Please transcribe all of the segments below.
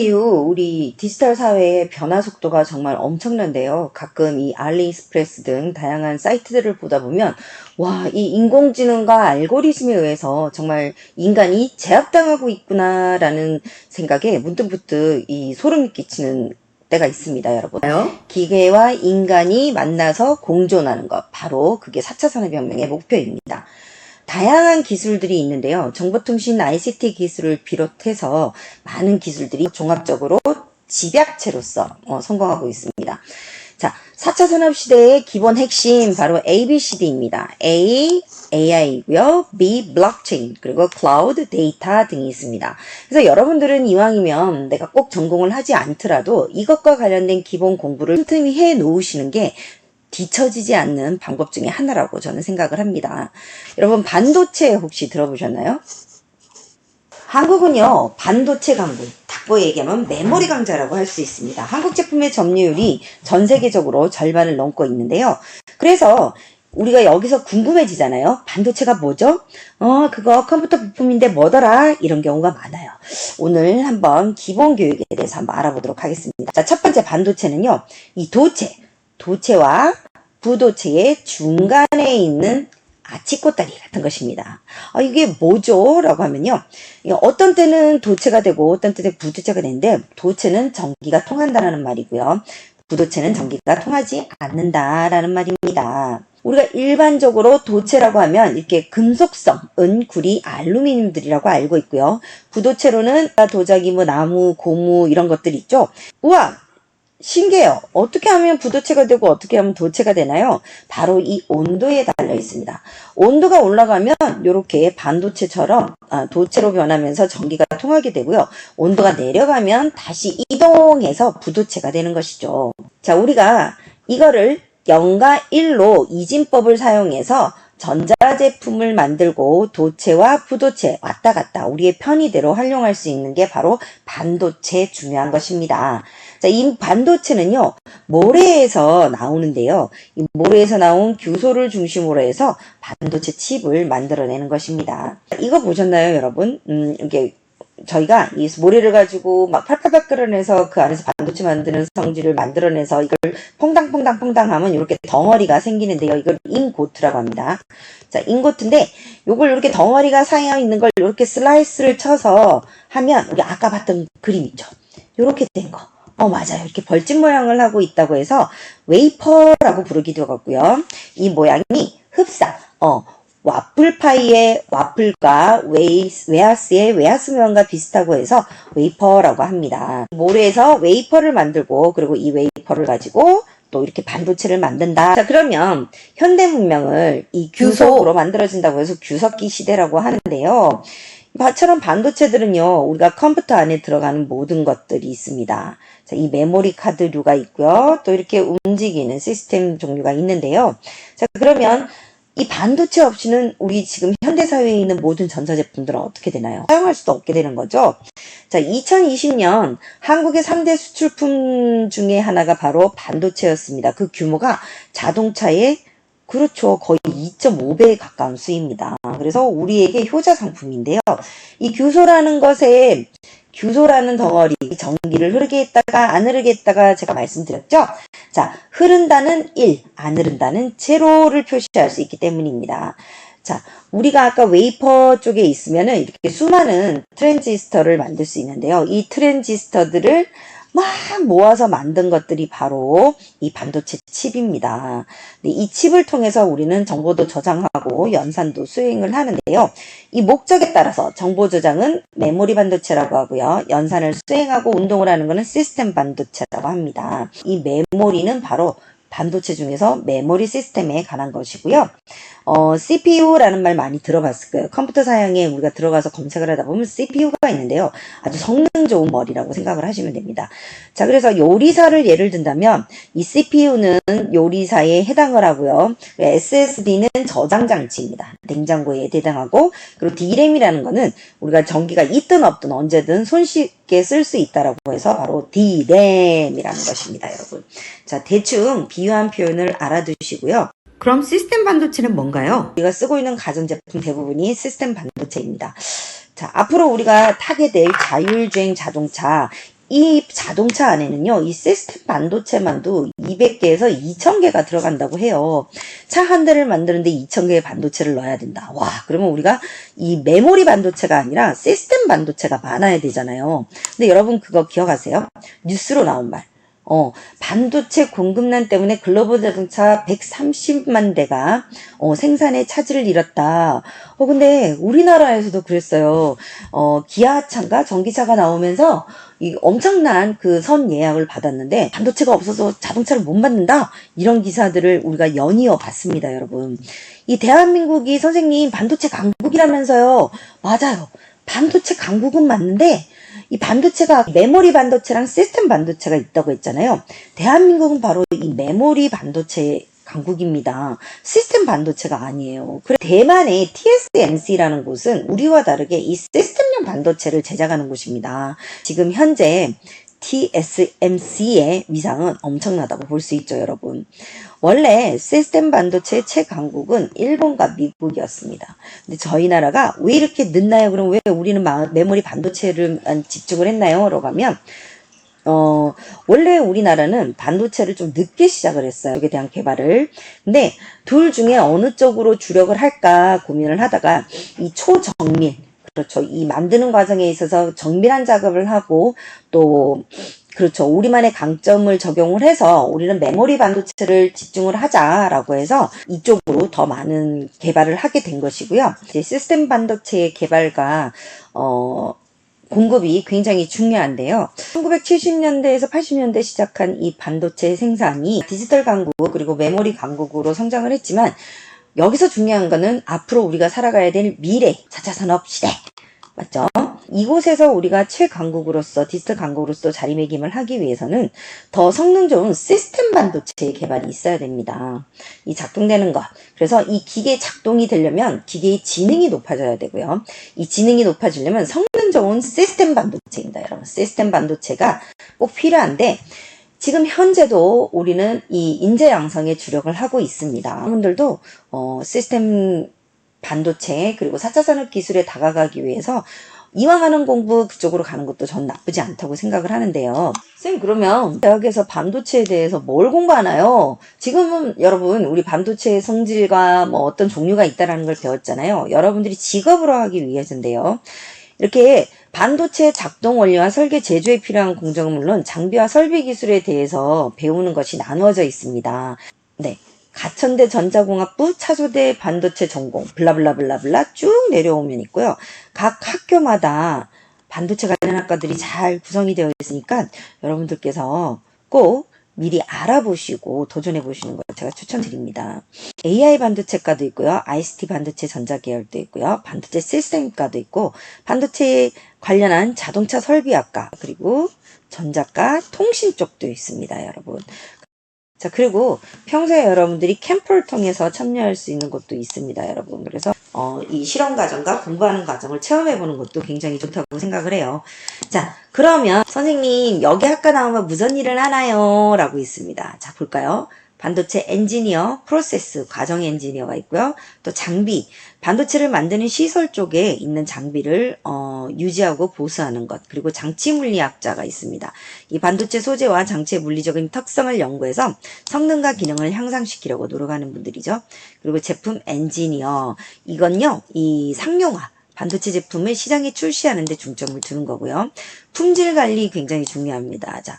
이후 우리 디지털 사회의 변화 속도가 정말 엄청난데요. 가끔 이 알리익스프레스 등 다양한 사이트들을 보다 보면 와, 이 인공지능과 알고리즘에 의해서 정말 인간이 제압당하고 있구나라는 생각에 문득문득 이 소름이 끼치는 때가 있습니다, 여러분. 기계와 인간이 만나서 공존하는 것, 바로 그게 4차 산업혁명의 목표입니다. 다양한 기술들이 있는데요. 정보통신 ICT 기술을 비롯해서 많은 기술들이 종합적으로 집약체로서 성공하고 있습니다. 자, 4차 산업시대의 기본 핵심 바로 ABCD입니다. A, AI이고요. B, 블록체인, 그리고 클라우드, 데이터 등이 있습니다. 그래서 여러분들은 이왕이면 내가 꼭 전공을 하지 않더라도 이것과 관련된 기본 공부를 틈틈이 해 놓으시는 게 뒤처지지 않는 방법 중에 하나라고 저는 생각을 합니다. 여러분, 반도체 혹시 들어보셨나요? 한국은요, 반도체 강국, 닭고 얘기하면 메모리 강자라고 할 수 있습니다. 한국 제품의 점유율이 전 세계적으로 절반을 넘고 있는데요. 그래서 우리가 여기서 궁금해지잖아요. 반도체가 뭐죠? 그거 컴퓨터 부품인데 뭐더라? 이런 경우가 많아요. 오늘 한번 기본 교육에 대해서 한번 알아보도록 하겠습니다. 자, 첫 번째 반도체는요, 이 도체와 부도체의 중간에 있는 아치꼬다리 같은 것입니다. 이게 뭐죠? 라고 하면요. 어떤 때는 도체가 되고 어떤 때는 부도체가 되는데, 도체는 전기가 통한다라는 말이고요. 부도체는 전기가 통하지 않는다라는 말입니다. 우리가 일반적으로 도체라고 하면 이렇게 금속성, 은, 구리, 알루미늄들이라고 알고 있고요. 부도체로는 도자기, 나무, 고무 이런 것들 있죠. 우와! 신기해요. 어떻게 하면 부도체가 되고 어떻게 하면 도체가 되나요? 바로 이 온도에 달려 있습니다. 온도가 올라가면 이렇게 반도체처럼 도체로 변하면서 전기가 통하게 되고요. 온도가 내려가면 다시 이동해서 부도체가 되는 것이죠. 자, 우리가 이거를 0과 1로 이진법을 사용해서 전자제품을 만들고 도체와 부도체 왔다 갔다 우리의 편의대로 활용할 수 있는 게 바로 반도체 중요한 것입니다. 자, 이 반도체는요, 모래에서 나오는데요. 이 모래에서 나온 규소를 중심으로 해서 반도체 칩을 만들어내는 것입니다. 이거 보셨나요, 여러분? 이게 저희가 이 모래를 가지고 막 팔팔팔 끓여내서 그 안에서 반도체 만드는 성질을 만들어내서 이걸 퐁당퐁당 하면 이렇게 덩어리가 생기는데요. 이걸 인고트라고 합니다. 자, 인고트인데 요걸 이렇게 덩어리가 쌓여 있는 걸 이렇게 슬라이스를 쳐서 하면 우리 아까 봤던 그림 있죠. 이렇게 된 거. 맞아요. 이렇게 벌집 모양을 하고 있다고 해서 웨이퍼라고 부르기도 하고요. 이 모양이 흡사, 와플파이의 와플과 웨하스의 웨하스 모양과 비슷하고 해서 웨이퍼라고 합니다. 모래에서 웨이퍼를 만들고 그리고 이 웨이퍼를 가지고 또 이렇게 반도체를 만든다. 자, 그러면 현대 문명을 이 규석으로 만들어진다고 해서 규석기 시대라고 하는데요. 이처럼 반도체들은요, 우리가 컴퓨터 안에 들어가는 모든 것들이 있습니다. 자, 이 메모리 카드류가 있고요. 또 이렇게 움직이는 시스템 종류가 있는데요. 자, 그러면 이 반도체 없이는 우리 지금 현대사회에 있는 모든 전자제품들은 어떻게 되나요? 사용할 수도 없게 되는 거죠. 자, 2020년 한국의 3대 수출품 중에 하나가 바로 반도체였습니다. 그 규모가 자동차의 그렇죠. 거의 2.5배에 가까운 수입니다. 그래서 우리에게 효자 상품인데요. 이 규소라는 덩어리, 전기를 흐르게 했다가 안 흐르게 했다가 제가 말씀드렸죠. 자, 흐른다는 1, 안 흐른다는 제로를 표시할 수 있기 때문입니다. 자, 우리가 아까 웨이퍼 쪽에 있으면은 이렇게 수많은 트랜지스터를 만들 수 있는데요. 이 트랜지스터들을 막 모아서 만든 것들이 바로 이 반도체 칩입니다. 이 칩을 통해서 우리는 정보도 저장하고 연산도 수행을 하는데요. 이 목적에 따라서 정보 저장은 메모리 반도체라고 하고요. 연산을 수행하고 운동을 하는 것은 시스템 반도체라고 합니다. 이 메모리는 바로 반도체 중에서 메모리 시스템에 관한 것이고요. CPU라는 말 많이 들어봤을 거예요. 컴퓨터 사양에 우리가 들어가서 검색을 하다 보면 CPU가 있는데요. 아주 성능 좋은 머리라고 생각을 하시면 됩니다. 자, 그래서 요리사를 예를 든다면 이 CPU는 요리사에 해당을 하고요. SSD는 저장 장치입니다. 냉장고에 해당하고, 그리고 D램이라는 거는 우리가 전기가 있든 없든 언제든 손쉽게 쓸 수 있다라고 해서 바로 D램이라는 것입니다, 여러분. 자, 대충 비유한 표현을 알아두시고요. 그럼 시스템 반도체는 뭔가요? 우리가 쓰고 있는 가전제품 대부분이 시스템 반도체입니다. 자, 앞으로 우리가 타게 될 자율주행 자동차, 이 자동차 안에는요, 이 시스템 반도체만도 200개에서 2000개가 들어간다고 해요. 차 한 대를 만드는데 2000개의 반도체를 넣어야 된다. 와, 그러면 우리가 이 메모리 반도체가 아니라 시스템 반도체가 많아야 되잖아요. 근데 여러분 그거 기억하세요? 뉴스로 나온 말. 반도체 공급난 때문에 글로벌 자동차 130만 대가 생산에 차질을 잃었다. 근데 우리나라에서도 그랬어요. 기아차가 전기차가 나오면서 이 엄청난 그 선 예약을 받았는데 반도체가 없어서 자동차를 못 만든다. 이런 기사들을 우리가 연이어 봤습니다, 여러분. 이 대한민국이 선생님 반도체 강국이라면서요. 맞아요. 반도체 강국은 맞는데 이 반도체가 메모리 반도체랑 시스템 반도체가 있다고 했잖아요. 대한민국은 바로 이 메모리 반도체 강국입니다. 시스템 반도체가 아니에요. 그래 대만의 TSMC라는 곳은 우리와 다르게 이 시스템용 반도체를 제작하는 곳입니다. 지금 현재 TSMC의 위상은 엄청나다고 볼 수 있죠, 여러분. 원래 시스템 반도체의 최강국은 일본과 미국이었습니다. 근데 저희 나라가 왜 이렇게 늦나요? 그럼 왜 우리는 메모리 반도체를 집중을 했나요? 라고 하면 원래 우리나라는 반도체를 좀 늦게 시작을 했어요. 여기에 대한 개발을. 근데 둘 중에 어느 쪽으로 주력을 할까 고민을 하다가 이 초정밀, 그렇죠. 이 만드는 과정에 있어서 정밀한 작업을 하고 또 그렇죠. 우리만의 강점을 적용을 해서 우리는 메모리 반도체를 집중을 하자라고 해서 이쪽으로 더 많은 개발을 하게 된 것이고요. 이제 시스템 반도체의 개발과 공급이 굉장히 중요한데요. 1970년대에서 80년대 시작한 이 반도체 생산이 디지털 강국 그리고 메모리 강국으로 성장을 했지만 여기서 중요한 거는 앞으로 우리가 살아가야 될 미래 4차 산업 시대 맞죠? 이곳에서 우리가 최강국으로서 디지털 강국으로서 자리매김을 하기 위해서는 더 성능 좋은 시스템 반도체의 개발이 있어야 됩니다. 이 작동되는 것. 그래서 이 기계 작동이 되려면 기계의 지능이 높아져야 되고요. 이 지능이 높아지려면 성능 좋은 시스템 반도체입니다. 여러분 시스템 반도체가 꼭 필요한데 지금 현재도 우리는 이 인재 양성에 주력을 하고 있습니다. 여러분들도 시스템 반도체 그리고 4차 산업 기술에 다가가기 위해서 이왕 하는 공부 그쪽으로 가는 것도 전 나쁘지 않다고 생각을 하는데요. 선생님 그러면 대학에서 반도체에 대해서 뭘 공부하나요? 지금은 여러분 우리 반도체의 성질과 뭐 어떤 종류가 있다라는 걸 배웠잖아요. 여러분들이 직업으로 하기 위해서인데요. 이렇게 반도체 작동 원리와 설계 제조에 필요한 공정은 물론 장비와 설비 기술에 대해서 배우는 것이 나누어져 있습니다. 네. 가천대 전자공학부 차소대 반도체 전공 블라블라블라블라 쭉 내려오면 있고요. 각 학교마다 반도체 관련 학과들이 잘 구성이 되어 있으니까 여러분들께서 꼭 미리 알아보시고 도전해 보시는 걸 제가 추천드립니다. AI 반도체과도 있고요. ICT 반도체 전자계열도 있고요. 반도체 시스템과도 있고 반도체에 관련한 자동차 설비학과 그리고 전자과 통신 쪽도 있습니다. 여러분. 자, 그리고 평소에 여러분들이 캠프를 통해서 참여할 수 있는 곳도 있습니다, 여러분. 그래서, 이 실험 과정과 공부하는 과정을 체험해보는 것도 굉장히 좋다고 생각을 해요. 자, 그러면 선생님, 여기 학과 나오면 무슨 일을 하나요? 라고 있습니다. 자, 볼까요? 반도체 엔지니어, 프로세스, 과정 엔지니어가 있고요. 또 장비, 반도체를 만드는 시설 쪽에 있는 장비를 유지하고 보수하는 것, 그리고 장치 물리학자가 있습니다. 이 반도체 소재와 장치의 물리적인 특성을 연구해서 성능과 기능을 향상시키려고 노력하는 분들이죠. 그리고 제품 엔지니어, 이건요, 이 상용화, 반도체 제품을 시장에 출시하는 데 중점을 두는 거고요. 품질 관리 굉장히 중요합니다. 자,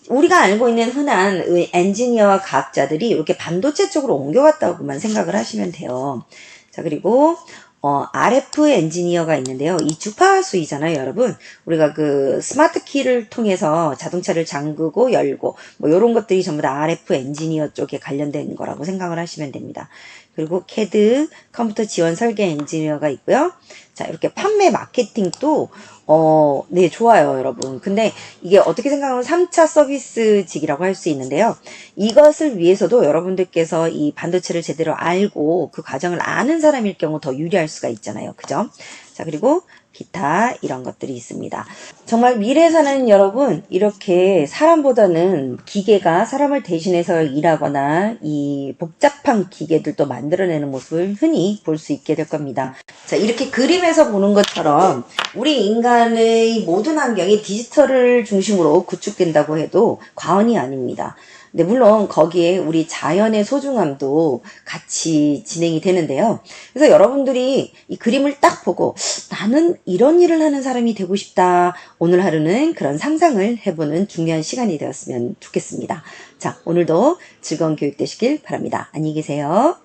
우리가 알고 있는 흔한 엔지니어와 과학자들이 이렇게 반도체 쪽으로 옮겨갔다고만 생각을 하시면 돼요. 자, 그리고 RF 엔지니어가 있는데요. 이 주파수이잖아요, 여러분. 우리가 그 스마트 키를 통해서 자동차를 잠그고 열고 뭐 이런 것들이 전부 다 RF 엔지니어 쪽에 관련된 거라고 생각을 하시면 됩니다. 그리고 CAD 컴퓨터 지원 설계 엔지니어가 있고요. 자, 이렇게 판매 마케팅도 네, 좋아요, 여러분. 근데 이게 어떻게 생각하면 3차 서비스직이라고 할 수 있는데요. 이것을 위해서도 여러분들께서 이 반도체를 제대로 알고 그 과정을 아는 사람일 경우 더 유리할 수가 있잖아요. 그죠? 자, 자, 그리고 기타 이런 것들이 있습니다. 정말 미래에 사는 여러분, 이렇게 사람보다는 기계가 사람을 대신해서 일하거나 이 복잡한 기계들도 만들어내는 모습을 흔히 볼 수 있게 될 겁니다. 자, 이렇게 그림에서 보는 것처럼 우리 인간의 모든 환경이 디지털을 중심으로 구축된다고 해도 과언이 아닙니다. 네, 물론 거기에 우리 자연의 소중함도 같이 진행이 되는데요. 그래서 여러분들이 이 그림을 딱 보고 나는 이런 일을 하는 사람이 되고 싶다. 오늘 하루는 그런 상상을 해보는 중요한 시간이 되었으면 좋겠습니다. 자, 오늘도 즐거운 교육 되시길 바랍니다. 안녕히 계세요.